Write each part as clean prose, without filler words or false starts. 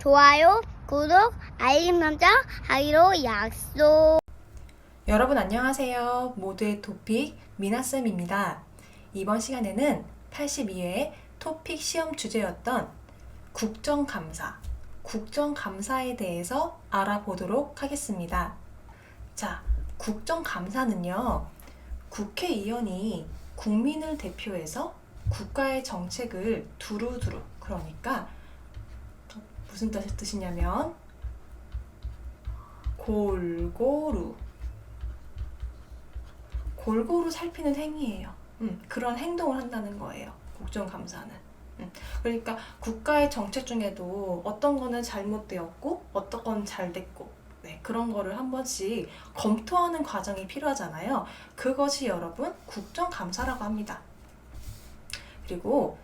좋아요, 구독, 알림 설정 하기로 약속. 여러분 안녕하세요. 모두의 토픽 미나쌤입니다. 이번 시간에는 82회 토픽 시험 주제였던 국정감사에 대해서 알아보도록 하겠습니다. 자, 국정감사는요, 국회의원이 국민을 대표해서 국가의 정책을 두루두루, 그러니까 무슨 뜻이냐면 골고루 살피는 행위예요. 그런 행동을 한다는 거예요. 국정감사는. 그러니까 국가의 정책 중에도 어떤 거는 잘못되었고 어떤 건 잘 됐고, 네, 그런 거를 한 번씩 검토하는 과정이 필요하잖아요. 그것이 여러분 국정감사라고 합니다. 그리고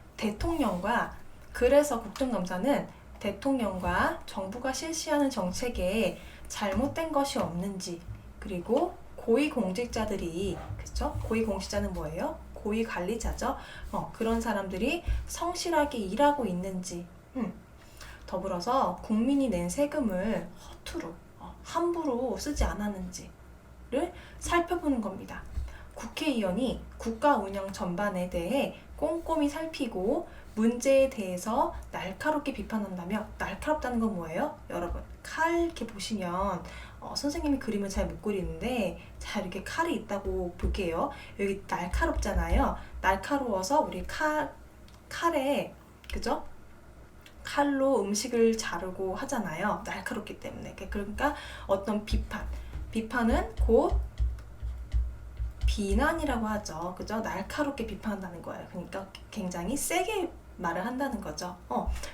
그래서 국정감사는 대통령과 정부가 실시하는 정책에 잘못된 것이 없는지, 그리고 고위공직자들이, 그렇죠? 고위공직자는 뭐예요? 고위관리자죠. 그런 사람들이 성실하게 일하고 있는지, 더불어서 국민이 낸 세금을 허투루, 함부로 쓰지 않았는지를 살펴보는 겁니다. 국회의원이 국가 운영 전반에 대해 꼼꼼히 살피고 문제에 대해서 날카롭게 비판한다며, 날카롭다는 건 뭐예요? 여러분, 칼 이렇게 보시면 선생님이 그림을 잘 못 그리는데, 자, 이렇게 칼이 있다고 볼게요. 여기 날카롭잖아요. 날카로워서 우리 칼에, 그죠? 칼로 음식을 자르고 하잖아요. 날카롭기 때문에. 그러니까 어떤 비판은 곧 비난이라고 하죠. 그죠? 날카롭게 비판한다는 거예요. 그러니까 굉장히 세게 말을 한다는 거죠.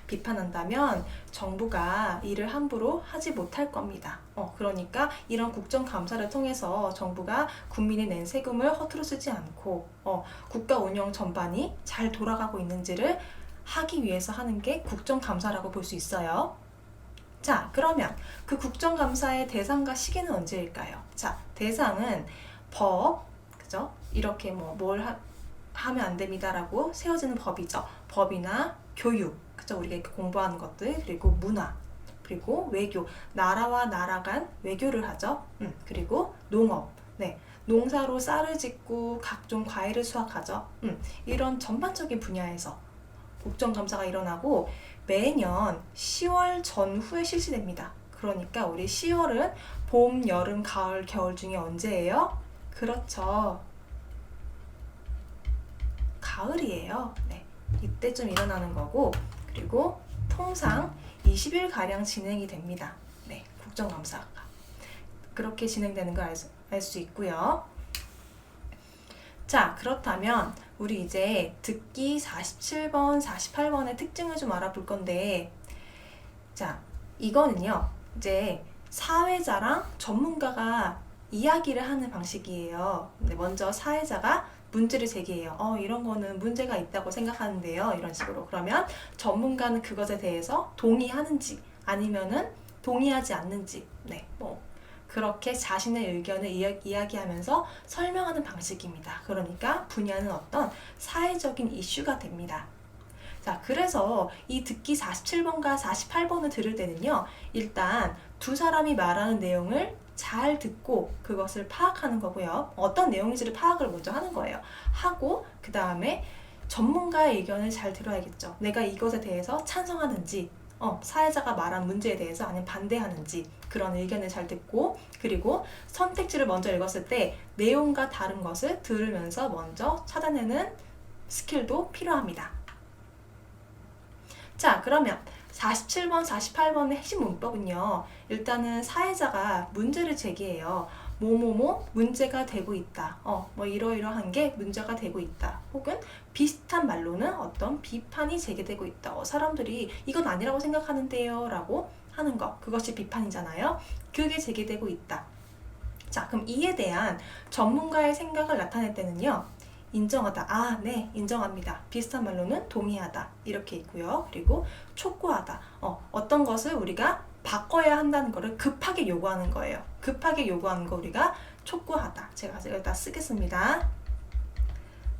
비판한다면 정부가 일을 함부로 하지 못할 겁니다. 그러니까 이런 국정감사를 통해서 정부가 국민이 낸 세금을 허투루 쓰지 않고 국가 운영 전반이 잘 돌아가고 있는지를 하기 위해서 하는 게 국정감사라고 볼 수 있어요. 자, 그러면 그 국정감사의 대상과 시기는 언제일까요? 자, 대상은 법, 그죠? 이렇게 뭘 하면 안 됩니다라고 세워지는 법이죠. 법이나 교육, 그죠? 우리가 이렇게 공부하는 것들, 그리고 문화, 그리고 외교, 나라와 나라 간 외교를 하죠. 그리고 농업, 네, 농사로 쌀을 짓고 각종 과일을 수확하죠. 이런 전반적인 분야에서 국정감사가 일어나고 매년 10월 전후에 실시됩니다. 그러니까 우리 10월은 봄, 여름, 가을, 겨울 중에 언제예요? 그렇죠. 가을이에요. 네, 이때쯤 일어나는 거고, 그리고 통상 20일가량 진행이 됩니다. 네, 국정감사가. 그렇게 진행되는 걸 알 수 있고요. 자, 그렇다면 우리 이제 듣기 47번, 48번의 특징을 좀 알아볼 건데, 자, 이거는요, 이제 사회자랑 전문가가 이야기를 하는 방식이에요. 먼저 사회자가 문제를 제기해요. 이런 거는 문제가 있다고 생각하는데요. 이런 식으로. 그러면 전문가는 그것에 대해서 동의하는지 아니면은 동의하지 않는지, 네, 그렇게 자신의 의견을 이야기하면서 설명하는 방식입니다. 그러니까 분야는 어떤 사회적인 이슈가 됩니다. 자, 그래서 이 듣기 47번과 48번을 들을 때는요, 일단 두 사람이 말하는 내용을 잘 듣고 그것을 파악하는 거고요. 어떤 내용인지를 파악을 먼저 하는 거예요. 하고 그 다음에 전문가의 의견을 잘 들어야겠죠. 내가 이것에 대해서 찬성하는지, 사회자가 말한 문제에 대해서 아니면 반대하는지, 그런 의견을 잘 듣고, 그리고 선택지를 먼저 읽었을 때 내용과 다른 것을 들으면서 먼저 찾아내는 스킬도 필요합니다. 자, 그러면 47번, 48번의 핵심 문법은요, 일단은 사회자가 문제를 제기해요. 뭐뭐뭐 문제가 되고 있다. 이러이러한 게 문제가 되고 있다. 혹은 비슷한 말로는 어떤 비판이 제기되고 있다. 사람들이 이건 아니라고 생각하는데요 라고 하는 것, 그것이 비판이잖아요. 그게 제기되고 있다. 자, 그럼 이에 대한 전문가의 생각을 나타낼 때는요, 인정하다. 네, 인정합니다. 비슷한 말로는 동의하다. 이렇게 있고요. 그리고 촉구하다. 어떤 것을 우리가 바꿔야 한다는 거를 급하게 요구하는 거예요. 급하게 요구하는 거 우리가 촉구하다. 제가 여기다 쓰겠습니다.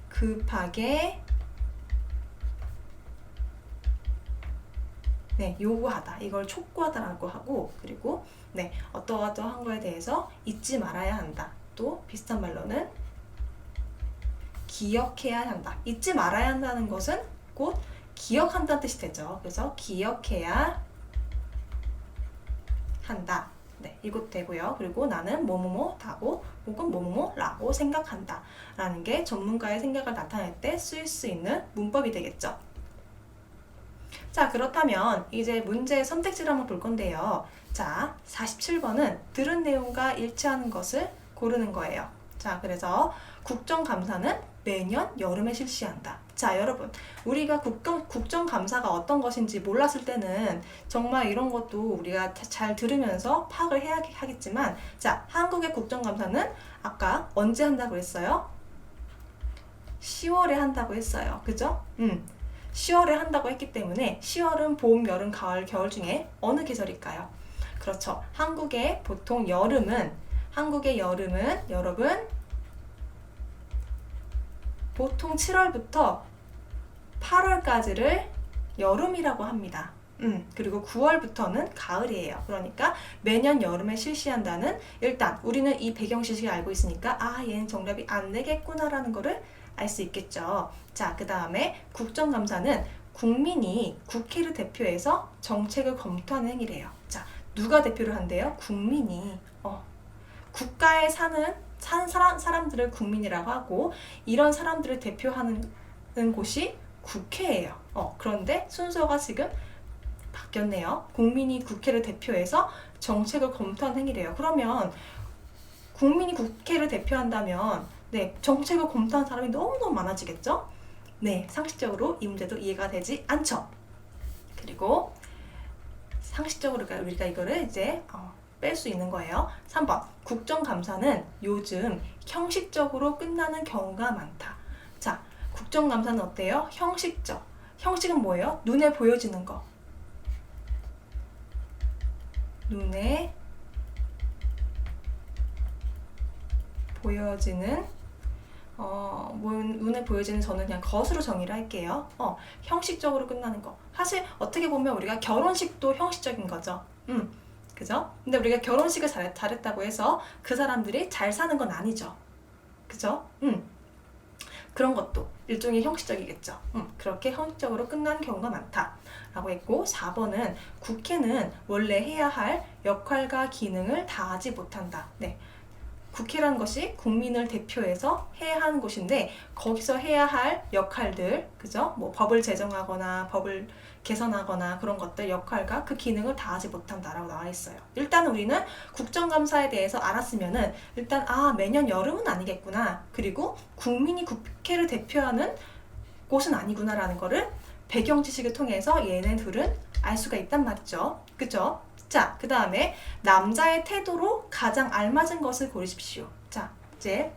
급하게 네, 요구하다. 이걸 촉구하다라고 하고, 그리고 네, 어떠어떠한 거에 대해서 잊지 말아야 한다. 또 비슷한 말로는 기억해야 한다. 잊지 말아야 한다는 것은 곧 기억한다는 뜻이 되죠. 그래서 기억해야 한다. 네, 이것도 되고요. 그리고 나는 뭐뭐뭐다고 혹은 뭐뭐뭐라고 생각한다. 라는 게 전문가의 생각을 나타낼 때 쓰일 수 있는 문법이 되겠죠. 자, 그렇다면 이제 문제의 선택지를 한번 볼 건데요. 자, 47번은 들은 내용과 일치하는 것을 고르는 거예요. 자, 그래서 국정감사는 매년 여름에 실시한다. 자, 여러분, 우리가 국정감사가 어떤 것인지 몰랐을 때는 정말 이런 것도 우리가 잘 들으면서 파악을 해야 하겠지만, 자, 한국의 국정감사는 아까 언제 한다고 했어요? 10월에 한다고 했어요. 그죠? 10월에 한다고 했기 때문에 10월은 봄, 여름, 가을, 겨울 중에 어느 계절일까요? 그렇죠. 한국의 여름은 여러분 보통 7월부터 8월까지를 여름이라고 합니다. 그리고 9월부터는 가을이에요. 그러니까 매년 여름에 실시한다는, 일단 우리는 이 배경 지식을 알고 있으니까 얘는 정답이 안 되겠구나라는 거를 알 수 있겠죠. 자, 그 다음에 국정감사는 국민이 국회를 대표해서 정책을 검토하는 행위래요. 자, 누가 대표를 한대요? 국민이. 국가에 사는 사람들을 국민이라고 하고, 이런 사람들을 대표하는 곳이 국회예요. 그런데 순서가 지금 바뀌었네요. 국민이 국회를 대표해서 정책을 검토하는 행위래요. 그러면 국민이 국회를 대표한다면 네, 정책을 검토하는 사람이 너무너무 많아지겠죠? 네, 상식적으로 이 문제도 이해가 되지 않죠? 그리고 상식적으로 우리가 이거를 이제 뺄 수 있는 거예요. 3번, 국정감사는 요즘 형식적으로 끝나는 경우가 많다. 자, 국정감사는 어때요? 형식적. 형식은 뭐예요? 눈에 보여지는 거. 눈에 보여지는 눈에 보여지는, 저는 그냥 것으로 정의를 할게요. 형식적으로 끝나는 거. 사실 어떻게 보면 우리가 결혼식도 형식적인 거죠. 그죠? 근데 우리가 결혼식을 잘했다고 해서 그 사람들이 잘 사는 건 아니죠. 그죠? 그런 것도 일종의 형식적이겠죠. 그렇게 형식적으로 끝나는 경우가 많다. 라고 했고, 4번은 국회는 원래 해야 할 역할과 기능을 다하지 못한다. 네. 국회라는 것이 국민을 대표해서 해야 하는 곳인데, 거기서 해야 할 역할들, 그죠? 뭐 법을 제정하거나 법을 개선하거나 그런 것들, 역할과 그 기능을 다하지 못한다라고 나와 있어요. 일단 우리는 국정감사에 대해서 알았으면은 일단 매년 여름은 아니겠구나, 그리고 국민이 국회를 대표하는 곳은 아니구나라는 거를 배경 지식을 통해서 얘네 둘은 알 수가 있단 말이죠. 그죠? 자, 그 다음에 남자의 태도로 가장 알맞은 것을 고르십시오. 자, 이제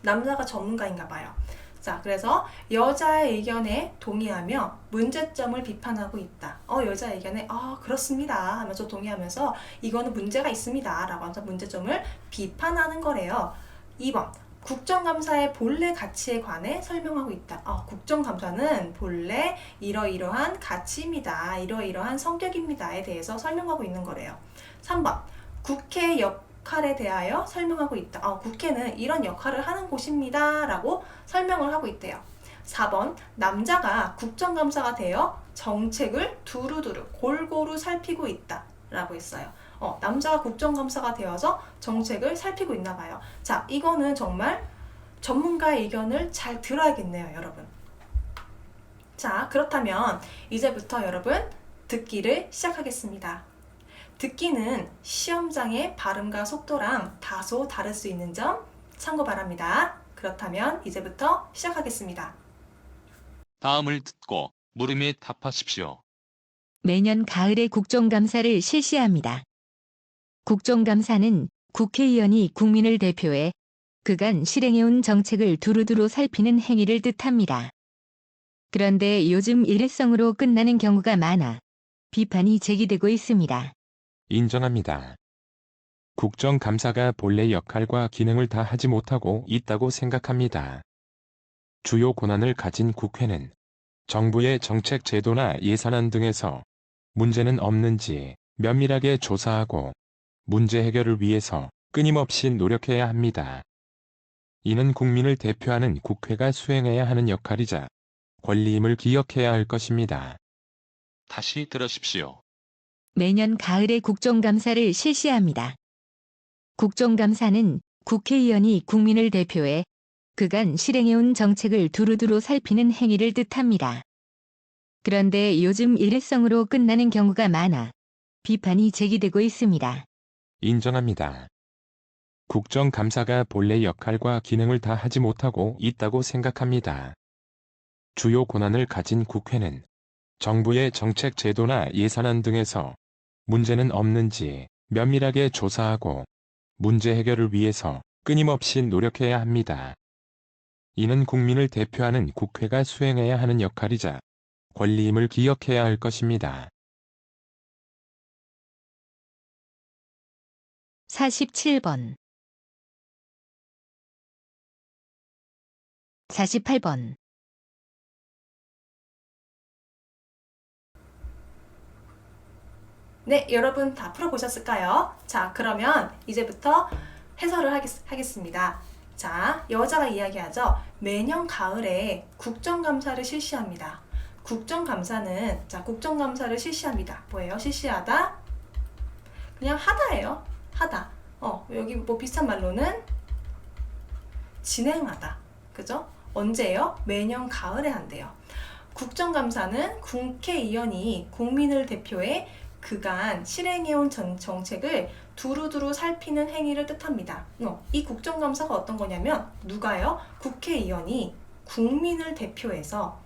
남자가 전문가인가 봐요. 자, 그래서 여자의 의견에 동의하며 문제점을 비판하고 있다. 여자의 의견에 그렇습니다 하면서 동의하면서 이거는 문제가 있습니다 라고 하면서 문제점을 비판하는 거래요. 2번, 국정감사의 본래 가치에 관해 설명하고 있다. 국정감사는 본래 이러이러한 가치입니다. 이러이러한 성격입니다에 대해서 설명하고 있는 거래요. 3번, 국회 역할에 대하여 설명하고 있다. 국회는 이런 역할을 하는 곳입니다 라고 설명을 하고 있대요. 4번, 남자가 국정감사가 되어 정책을 두루두루 골고루 살피고 있다 라고 했어요. 남자가 국정감사가 되어서 정책을 살피고 있나 봐요. 자, 이거는 정말 전문가의 의견을 잘 들어야겠네요, 여러분. 자, 그렇다면 이제부터 여러분 듣기를 시작하겠습니다. 듣기는 시험장의 발음과 속도랑 다소 다를 수 있는 점 참고 바랍니다. 그렇다면 이제부터 시작하겠습니다. 다음을 듣고 물음에 답하십시오. 매년 가을에 국정감사를 실시합니다. 국정감사는 국회의원이 국민을 대표해 그간 실행해온 정책을 두루두루 살피는 행위를 뜻합니다. 그런데 요즘 일회성으로 끝나는 경우가 많아 비판이 제기되고 있습니다. 인정합니다. 국정감사가 본래 역할과 기능을 다하지 못하고 있다고 생각합니다. 주요 권한을 가진 국회는 정부의 정책 제도나 예산안 등에서 문제는 없는지 면밀하게 조사하고 문제 해결을 위해서 끊임없이 노력해야 합니다. 이는 국민을 대표하는 국회가 수행해야 하는 역할이자 권리임을 기억해야 할 것입니다. 다시 들으십시오. 매년 가을에 국정감사를 실시합니다. 국정감사는 국회의원이 국민을 대표해 그간 실행해온 정책을 두루두루 살피는 행위를 뜻합니다. 그런데 요즘 일회성으로 끝나는 경우가 많아 비판이 제기되고 있습니다. 인정합니다. 국정감사가 본래 역할과 기능을 다 하지 못하고 있다고 생각합니다. 주요 권한을 가진 국회는 정부의 정책 제도나 예산안 등에서 문제는 없는지 면밀하게 조사하고 문제 해결을 위해서 끊임없이 노력해야 합니다. 이는 국민을 대표하는 국회가 수행해야 하는 역할이자 권리임을 기억해야 할 것입니다. 47번 48번 네, 여러분 다 풀어보셨을까요? 자, 그러면 이제부터 해설을 하겠습니다. 자, 여자가 이야기하죠. 매년 가을에 국정감사를 실시합니다. 국정감사는, 자, 국정감사를 실시합니다. 뭐예요? 실시하다? 그냥 하다예요. 하다. 여기 뭐 비슷한 말로는 진행하다. 그죠? 언제예요? 매년 가을에 한대요. 국정감사는 국회의원이 국민을 대표해 그간 실행해온 정책을 두루두루 살피는 행위를 뜻합니다. 이 국정감사가 어떤 거냐면 누가요? 국회의원이 국민을 대표해서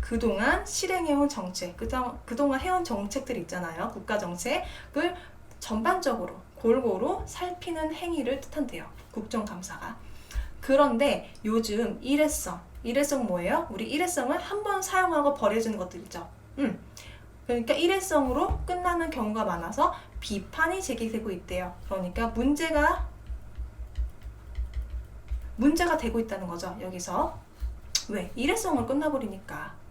그동안 실행해온 정책, 그동안 해온 정책들 있잖아요. 국가 정책을 전반적으로 골고루 살피는 행위를 뜻한대요. 국정감사가. 그런데 요즘 일회성 뭐예요? 우리 일회성을 한번 사용하고 버려지는 것들 있죠. 그러니까 일회성으로 끝나는 경우가 많아서 비판이 제기되고 있대요. 그러니까 문제가 되고 있다는 거죠. 여기서. 왜? 일회성으로 끝나버리니까.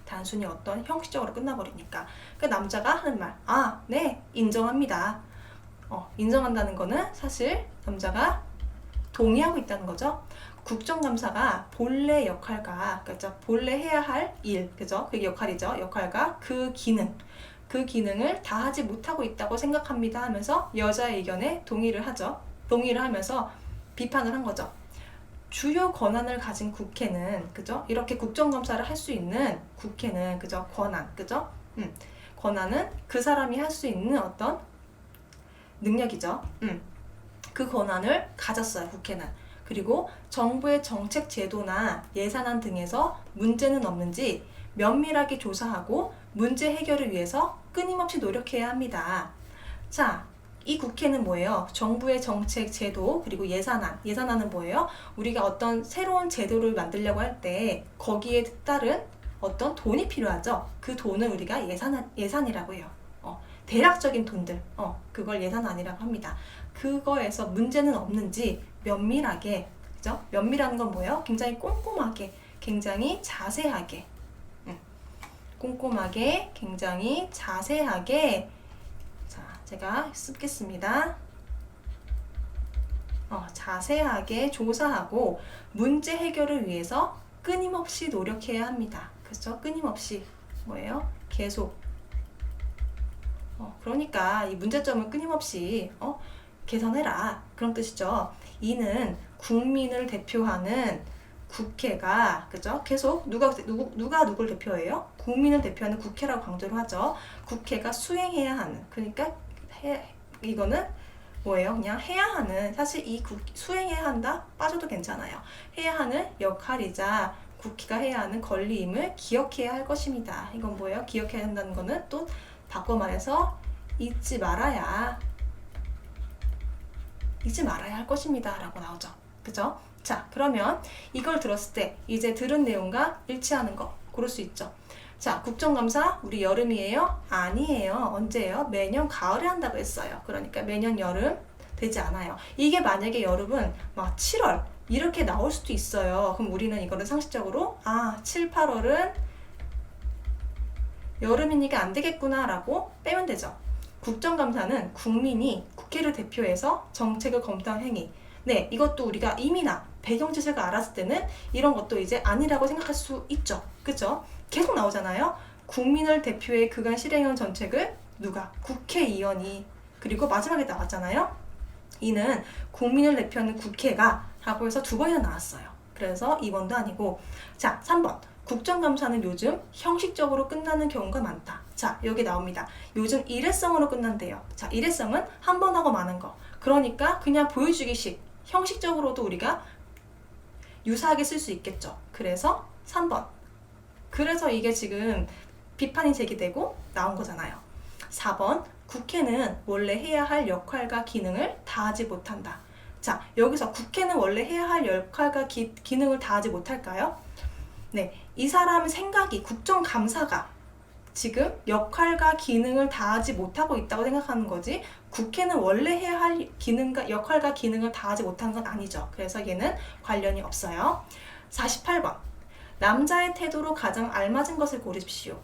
단순히 어떤 형식적으로 끝나버리니까. 그러니까 남자가 하는 말, 네, 인정합니다. 인정한다는 거는 사실 남자가 동의하고 있다는 거죠. 국정감사가 본래 역할과, 그죠? 본래 해야 할 일, 그죠? 그게 역할이죠. 역할과 그 기능을 다 하지 못하고 있다고 생각합니다 하면서 여자의 의견에 동의를 하죠. 동의를 하면서 비판을 한 거죠. 주요 권한을 가진 국회는, 그죠? 이렇게 국정감사를 할 수 있는 국회는, 그죠? 그죠? 권한은 그 사람이 할 수 있는 어떤 능력이죠. 그 권한을 가졌어요, 국회는. 그리고 정부의 정책 제도나 예산안 등에서 문제는 없는지 면밀하게 조사하고 문제 해결을 위해서 끊임없이 노력해야 합니다. 자, 이 국회는 뭐예요? 정부의 정책 제도 그리고 예산안은 뭐예요? 우리가 어떤 새로운 제도를 만들려고 할 때 거기에 따른 어떤 돈이 필요하죠. 그 돈을 우리가 예산이라고 해요. 대략적인 돈들, 그걸 예산안이라고 합니다. 그거에서 문제는 없는지 면밀하게, 그죠? 면밀한 건 뭐예요? 굉장히 꼼꼼하게, 굉장히 자세하게, 꼼꼼하게, 굉장히 자세하게. 자, 제가 쓰겠습니다. 자세하게 조사하고 문제 해결을 위해서 끊임없이 노력해야 합니다. 그렇죠? 끊임없이 뭐예요? 계속. 그러니까 이 문제점을 끊임없이 개선해라, 그런 뜻이죠. 이는 국민을 대표하는 국회가, 그죠? 계속 누가 누굴 대표해요? 국민을 대표하는 국회라고 강조를 하죠. 국회가 수행해야 하는, 그러니까 이거는 뭐예요? 그냥 해야 하는, 사실 수행해야 한다? 빠져도 괜찮아요. 해야 하는 역할이자 국회가 해야 하는 권리임을 기억해야 할 것입니다. 이건 뭐예요? 기억해야 한다는 거는 또 바꿔 말해서 잊지 말아야 할 것입니다 라고 나오죠. 그죠? 자, 그러면 이걸 들었을 때 이제 들은 내용과 일치하는 거 고를 수 있죠. 자, 국정감사 우리 여름이에요? 아니에요. 언제예요? 매년 가을에 한다고 했어요. 그러니까 매년 여름 되지 않아요. 이게 만약에 여름은 막 7월 이렇게 나올 수도 있어요. 그럼 우리는 이거를 상식적으로 7, 8월은 여름이니까 안 되겠구나 라고 빼면 되죠. 국정감사는 국민이 국회를 대표해서 정책을 검토한 행위. 네, 이것도 우리가 이미나 배경지식을 알았을 때는 이런 것도 이제 아니라고 생각할 수 있죠. 그죠? 계속 나오잖아요. 국민을 대표해 그간 실행한 정책을 누가? 국회의원이. 그리고 마지막에 나왔잖아요. 이는 국민을 대표하는 국회가 라고 해서 2번이나 나왔어요. 그래서 2번도 아니고. 자, 3번. 국정감사는 요즘 형식적으로 끝나는 경우가 많다. 자, 여기 나옵니다. 요즘 일회성으로 끝난대요. 자, 일회성은 한 번 하고 마는 거. 그러니까 그냥 보여주기식, 형식적으로도 우리가 유사하게 쓸 수 있겠죠. 그래서 3번. 그래서 이게 지금 비판이 제기되고 나온 거잖아요. 4번. 국회는 원래 해야 할 역할과 기능을 다하지 못한다. 자, 여기서 국회는 원래 해야 할 역할과 기능을 다하지 못할까요? 네, 이 사람 생각이 국정감사가 지금 역할과 기능을 다하지 못하고 있다고 생각하는 거지 국회는 원래 해야 할 역할과 기능을 다하지 못한 건 아니죠. 그래서 얘는 관련이 없어요. 48번. 남자의 태도로 가장 알맞은 것을 고르십시오.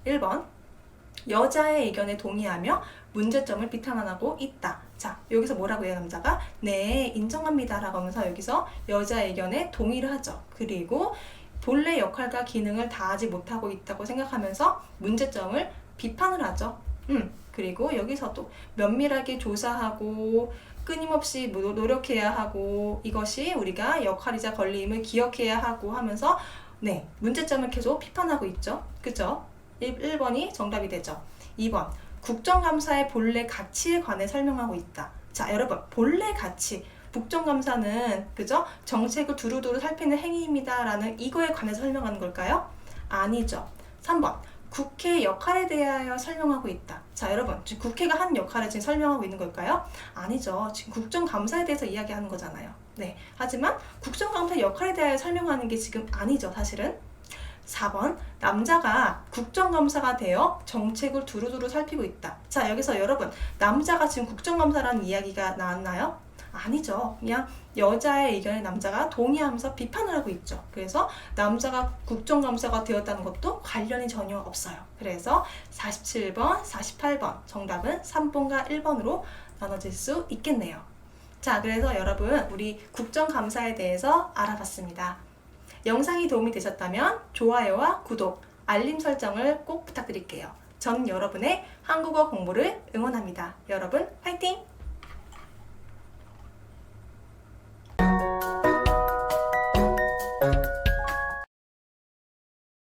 1번. 여자의 의견에 동의하며 문제점을 비판하고 있다. 자, 여기서 뭐라고 해요, 남자가? 네, 인정합니다 라고 하면서 여기서 여자의 의견에 동의를 하죠. 그리고 본래 역할과 기능을 다하지 못하고 있다고 생각하면서 문제점을 비판을 하죠. 그리고 여기서도 면밀하게 조사하고 끊임없이 노력해야 하고 이것이 우리가 역할이자 권리임을 기억해야 하고 하면서 네, 문제점을 계속 비판하고 있죠. 그죠? 1번이 정답이 되죠. 2번. 국정감사의 본래 가치에 관해 설명하고 있다. 자, 여러분, 본래 가치. 국정감사는 그죠? 정책을 두루두루 살피는 행위입니다 라는 이거에 관해서 설명하는 걸까요? 아니죠. 3번. 국회의 역할에 대하여 설명하고 있다. 자, 여러분, 지금 국회가 한 역할을 지금 설명하고 있는 걸까요? 아니죠. 지금 국정감사에 대해서 이야기하는 거잖아요. 네. 하지만 국정감사의 역할에 대하여 설명하는 게 지금 아니죠, 사실은. 4번. 남자가 국정감사가 되어 정책을 두루두루 살피고 있다. 자, 여기서 여러분, 남자가 지금 국정감사라는 이야기가 나왔나요? 아니죠. 그냥 여자의 의견에 남자가 동의하면서 비판을 하고 있죠. 그래서 남자가 국정감사가 되었다는 것도 관련이 전혀 없어요. 그래서 47번, 48번 정답은 3번과 1번으로 나눠질 수 있겠네요. 자, 그래서 여러분, 우리 국정감사에 대해서 알아봤습니다. 영상이 도움이 되셨다면 좋아요와 구독, 알림 설정을 꼭 부탁드릴게요. 전 여러분의 한국어 공부를 응원합니다. 여러분, 화이팅!